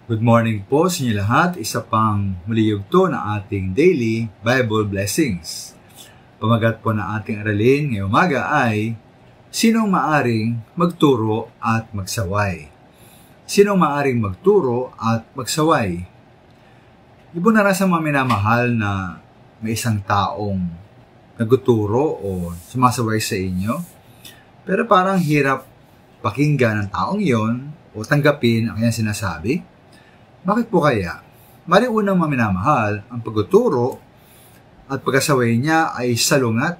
Good morning po sa inyo lahat. Isa pang muli yugto na ating daily Bible blessings. Pamagat po na ating aralin ngayong umaga ay sinong maaring magturo at magsaway? Sinong maaring magturo at magsaway? Ibo na rin sa mga minamahal na may isang taong nagtuturo o sumasaway sa inyo, pero parang hirap pakinggan ng taong yon o tanggapin ang kanyang sinasabi. Bakit po kaya? Mali unang maminamahal, ang pagtuturo at pagkasaway niya ay salungat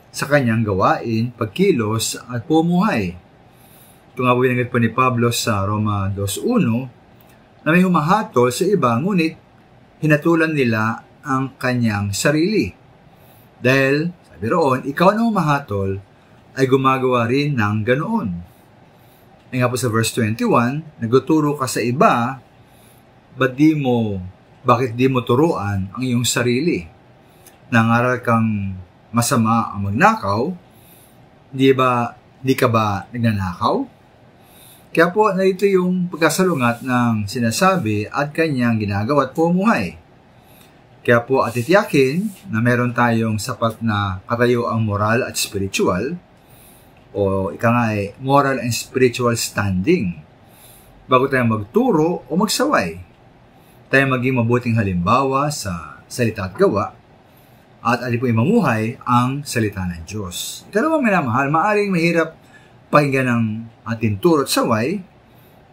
sa kanyang gawain, pagkilos at pumuhay. Ito nga po binanggit po ni Pablo sa Roma 2:1 na may humahatol sa iba, ngunit hinatulan nila ang kanyang sarili. Dahil, sabi roon, ikaw na humahatol ay gumagawa rin ng ganoon. Ay nga po sa verse 21, nagtuturo ka sa iba, bakit di mo turuan ang iyong sarili? Nangaral kang masama ang magnakaw, di ka ba nagnanakaw? Kaya po, narito yung pagkasalungat ng sinasabi at kanyang ginagawa at pumuhay. Kaya po, atitiyakin na meron tayong sapat na katayuang moral at spiritual, o ika nga ay moral and spiritual standing, bago tayo magturo o magsaway. Tayo maging mabuting halimbawa sa salita at gawa, at alin po imamuhay ang salita ng Diyos. Ikalawang minamahal, maaring mahirap pakinggan ng ating turo at saway,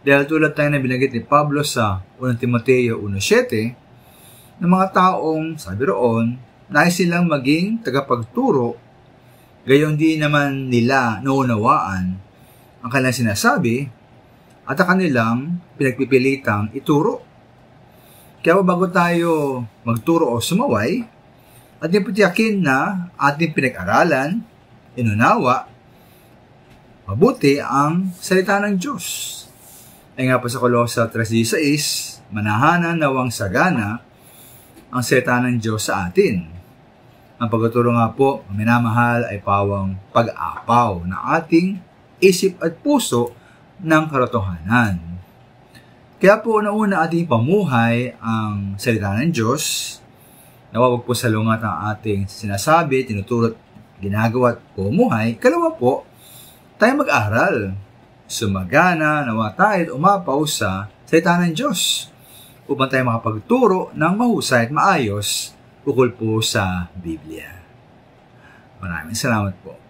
dahil tulad tayo na binanggit ni Pablo sa 1 Timoteo 1:7, ng mga taong, sabi roon, nais silang maging tagapagturo, gayon di naman nila naunawaan ang kanilang sinasabi at ang kanilang pinagpipilitang ituro. Kaya bago tayo magturo o sumaway, ating patiyakin na ating pinag-aralan, inunawa, mabuti ang salita ng Diyos. Ay nga po sa Kolosas 3:16, manahanan nawang sagana ang salita ng Diyos sa atin. Ang pagtuturo nga po, minamahal, ay pawang pag-apaw na ating isip at puso ng katotohanan. Kaya po, una ating pamuhay ang salita ng Diyos, nawawag po sa lungat ang ating sinasabi, tinuturo, ginagawa at pumuhay. Kalawa po, tayo mag-aral, sumagana, nawa tayo umapaw sa salita ng Diyos upang tayo makapagturo ng mahusay at maayos ukol po sa Biblia. Maraming salamat po.